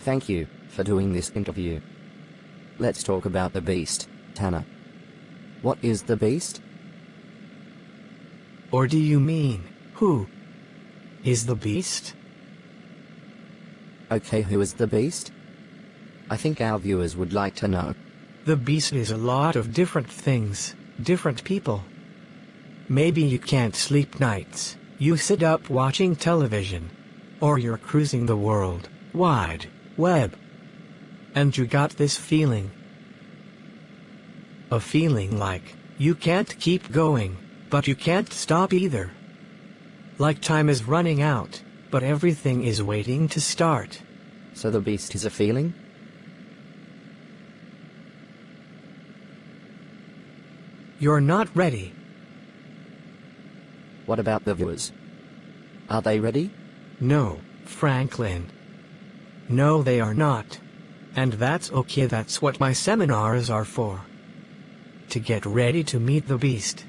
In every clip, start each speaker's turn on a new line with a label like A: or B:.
A: Thank you for doing this interview. Let's talk about the beast, Tanner. What is the beast?
B: Or do you mean, who is the beast?
A: Okay, who is the beast? I think our viewers would like to know.
B: The beast is a lot of different things, different people. Maybe you can't sleep nights, you sit up watching television. Or you're cruising the world wide web. And you got this feeling. A feeling like, you can't keep going, but you can't stop either. Like time is running out, but everything is waiting to start.
A: So the beast is a feeling?
B: You're not ready.
A: What about the viewers? Are they ready?
B: No, Franklin. No, they are not. And that's okay, that's what my seminars are for. To get ready to meet the beast.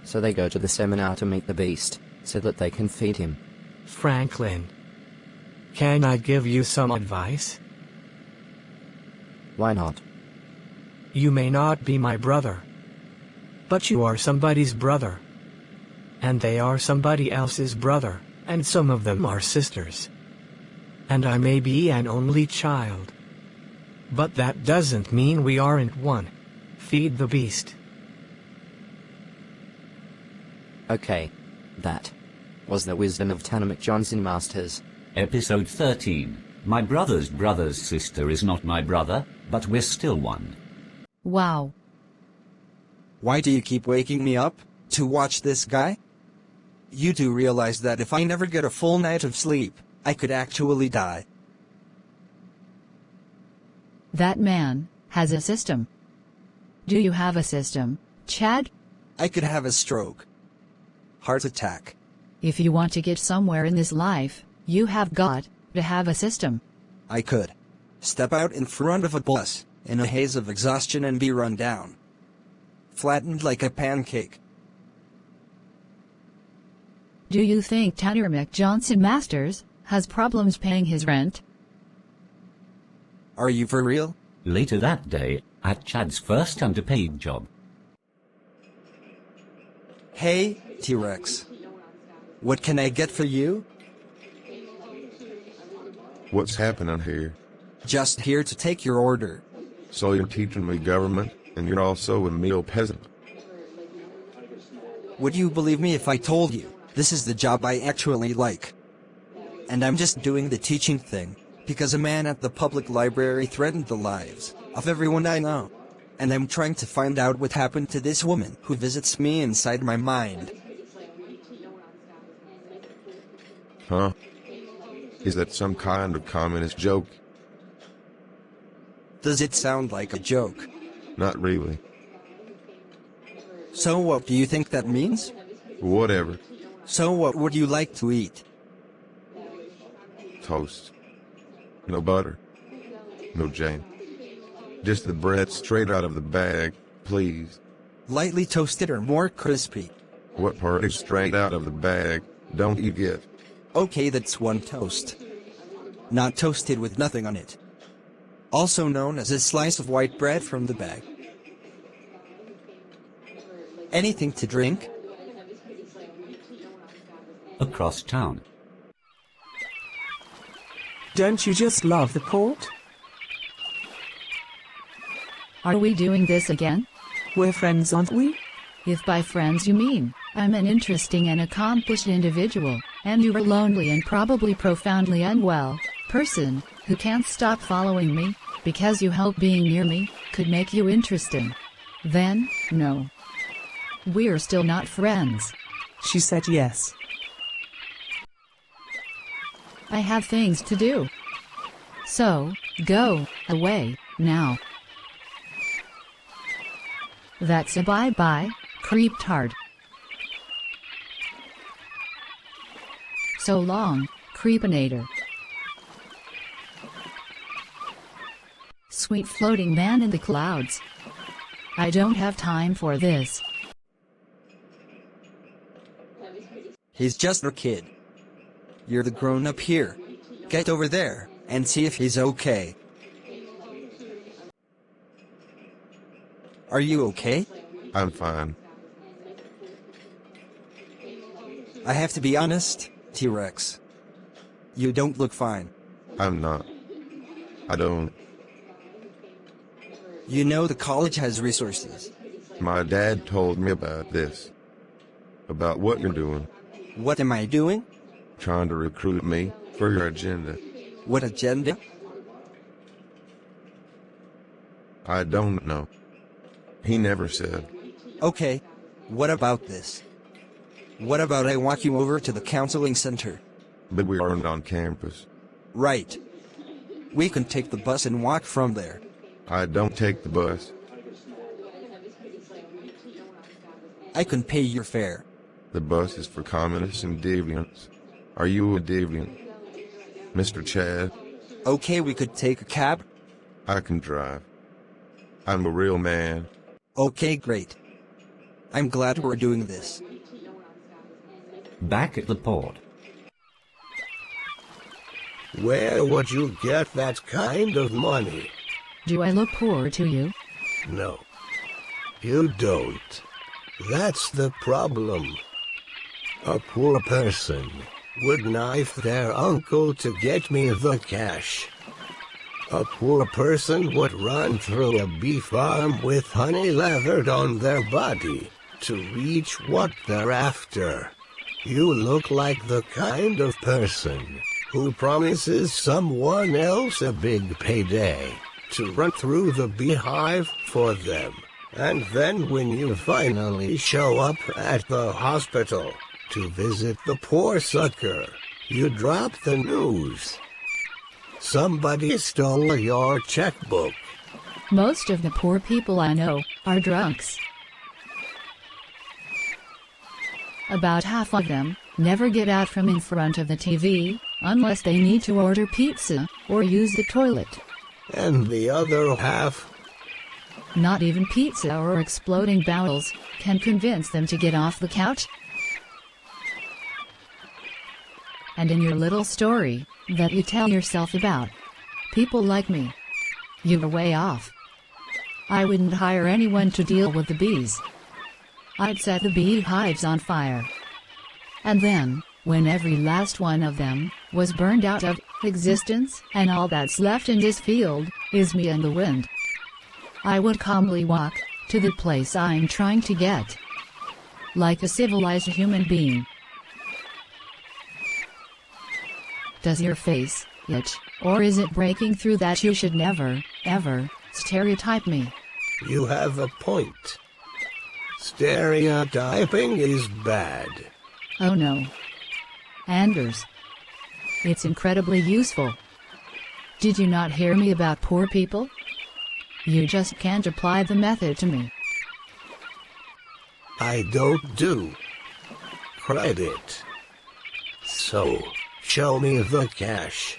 A: So they go to the seminar to meet the beast, so that they can feed him.
B: Franklin. Can I give you some advice?
A: Why not?
B: You may not be my brother. But you are somebody's brother. And they are somebody else's brother, and some of them are sisters. And I may be an only child. But that doesn't mean we aren't one. Feed the beast.
A: Okay. That was the wisdom of Tanner McJohnson Masters.
C: Episode 13. My brother's brother's sister is not my brother, but we're still one.
D: Wow.
E: Why do you keep waking me up to watch this guy? You do realize that if I never get a full night of sleep, I could actually die.
D: That man has a system. Do you have a system, Chad?
E: I could have a stroke. Heart attack.
D: If you want to get somewhere in this life, you have got to have a system.
E: I could step out in front of a bus in a haze of exhaustion and be run down. Flattened like a pancake.
D: Do you think Tanner McJohnson Masters has problems paying his rent?
E: Are you for real?
C: Later that day, at Chad's first underpaid job.
E: Hey, T-Rex. What can I get for you?
F: What's happening here?
E: Just here to take your order.
F: So you're teaching me government, and you're also a meal peasant.
E: Would you believe me if I told you this is the job I actually like? And I'm just doing the teaching thing, because a man at the public library threatened the lives of everyone I know. And I'm trying to find out what happened to this woman who visits me inside my mind.
F: Huh? Is that some kind of communist joke?
E: Does it sound like a joke?
F: Not really.
E: So what do you think that means?
F: Whatever.
E: So what would you like to eat?
F: Toast. No butter. No jam. Just the bread straight out of the bag, please.
E: Lightly toasted or more crispy?
F: What part is straight out of the bag don't you get?
E: Okay, that's one toast. Not toasted with nothing on it. Also known as a slice of white bread from the bag. Anything to drink?
C: Across town.
B: Don't you just love the port?
D: Are we doing this again?
B: We're friends, aren't we?
D: If by friends you mean, I'm an interesting and accomplished individual, and you are lonely and probably profoundly unwell person, who can't stop following me, because you hope being near me could make you interesting. Then, no. We're still not friends.
B: She said yes.
D: I have things to do. So, go away, now. That's a bye-bye, creeptard. So long, creepinator. Sweet floating man in the clouds. I don't have time for this.
E: He's just a kid. You're the grown-up here. Get over there and see if he's okay. Are you okay?
F: I'm fine.
E: I have to be honest, T-Rex. You don't look fine.
F: I'm not. I don't.
E: You know the college has resources.
F: My dad told me about this. About what you're doing.
E: What am I doing?
F: Trying to recruit me for your agenda.
E: What agenda?
F: I don't know. He never said.
E: Okay, what about this? What about I walk you over to the counseling center?
F: But we aren't on campus.
E: Right. We can take the bus and walk from there.
F: I don't take the bus.
E: I can pay your fare.
F: The bus is for communists and deviants. Are you a deviant? Mr. Chad?
E: Okay, we could take a cab.
F: I can drive. I'm a real man.
E: Okay, great. I'm glad we're doing this.
C: Back at the port.
G: Where would you get that kind of money?
D: Do I look poor to you?
G: No, you don't. That's the problem. A poor person would knife their uncle to get me the cash. A poor person would run through a bee farm with honey lathered on their body to reach what they're after. You look like the kind of person who promises someone else a big payday to run through the beehive for them. And then when you finally show up at the hospital to visit the poor sucker, you drop the news. Somebody stole your checkbook.
D: Most of the poor people I know are drunks. About half of them never get out from in front of the TV unless they need to order pizza or use the toilet.
G: And the other half?
D: Not even pizza or exploding bowels can convince them to get off the couch. And in your little story that you tell yourself about people like me, you are way off. I wouldn't hire anyone to deal with the bees. I'd set the beehives on fire. And then, when every last one of them was burned out of existence and all that's left in this field is me and the wind, I would calmly walk to the place I'm trying to get, like a civilized human being. Does your face itch, or is it breaking through that you should never, ever, stereotype me?
G: You have a point. Stereotyping is bad.
D: Oh no. Anders. It's incredibly useful. Did you not hear me about poor people? You just can't apply the method to me.
G: I don't do credit. So, show me the cash.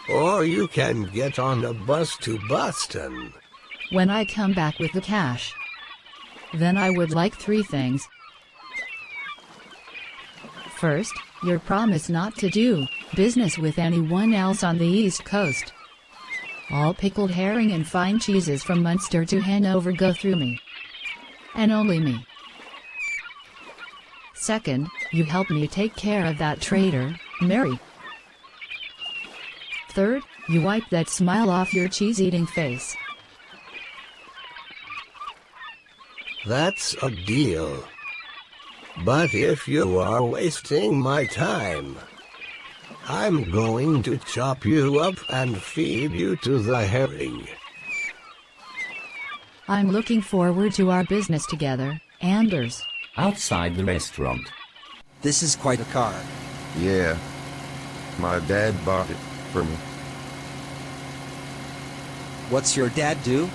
G: Or you can get on a bus to Boston.
D: When I come back with the cash, then I would like 3 things. First, your promise not to do business with anyone else on the East Coast. All pickled herring and fine cheeses from Munster to Hanover go through me. And only me. Second, you help me take care of that traitor, Mary. Third, you wipe that smile off your cheese-eating face.
G: That's a deal. But if you are wasting my time, I'm going to chop you up and feed you to the herring.
D: I'm looking forward to our business together, Anders.
C: Outside the restaurant.
E: This is quite a car.
F: Yeah. My dad bought it for me.
E: What's your dad do?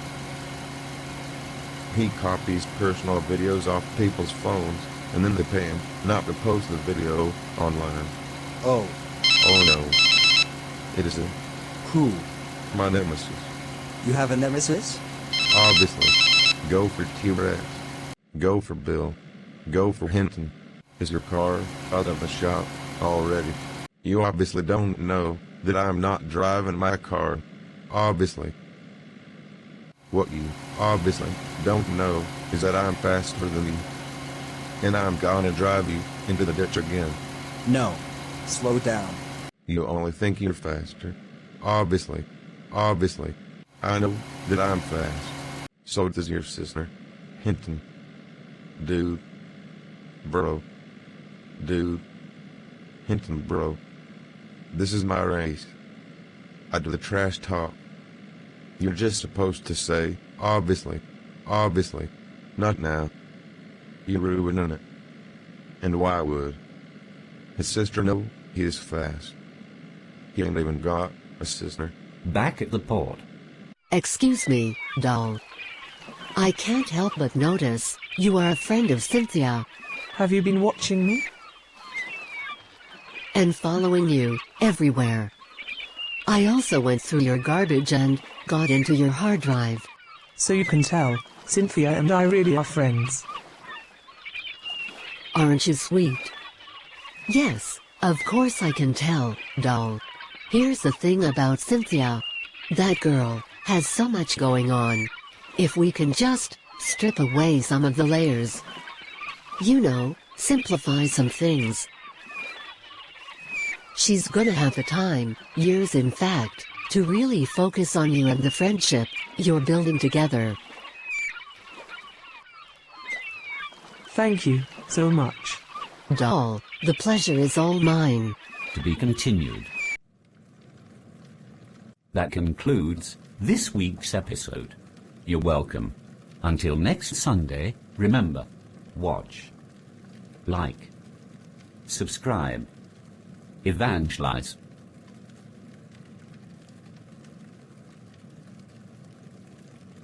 F: He copies personal videos off people's phones, and then they pay him not to post the video online.
E: Oh,
F: Oh no. It is
E: who?
F: my nemesis.
E: You have a nemesis?
F: Obviously. Go for T-Rex. Go for Bill. Go for Hinton. Is your car out of the shop already? You obviously don't know that I'm not driving my car. Obviously. What you obviously don't know is that I'm faster than you. And I'm gonna drive you into the ditch again.
E: No. Slow down.
F: You only think you're faster. Obviously. Obviously. I know that I'm fast. So does your sister. Hinton. Dude. Bro. Dude. Hinton, bro. This is my race. I do the trash talk. You're just supposed to say, obviously. Obviously. Not now. You're ruining it. And why would? His sister know he is fast. He ain't even got a sister.
C: Back at the port.
H: Excuse me, doll. I can't help but notice you are a friend of Cynthia
I: Have you been watching me?
H: and following you everywhere. I also went through your garbage and got into your hard drive.
I: So you can tell, Cynthia and I really are friends.
H: Aren't you sweet? Yes, of course I can tell, doll. Here's the thing about Cynthia. That girl has so much going on. If we can just strip away some of the layers. You know, simplify some things. She's gonna have the time, years in fact, to really focus on you and the friendship you're building together.
I: Thank you so much.
H: Doll, the pleasure is all mine.
C: To be continued. That concludes this week's episode. You're welcome. Until next Sunday, remember, watch, like, subscribe, evangelize.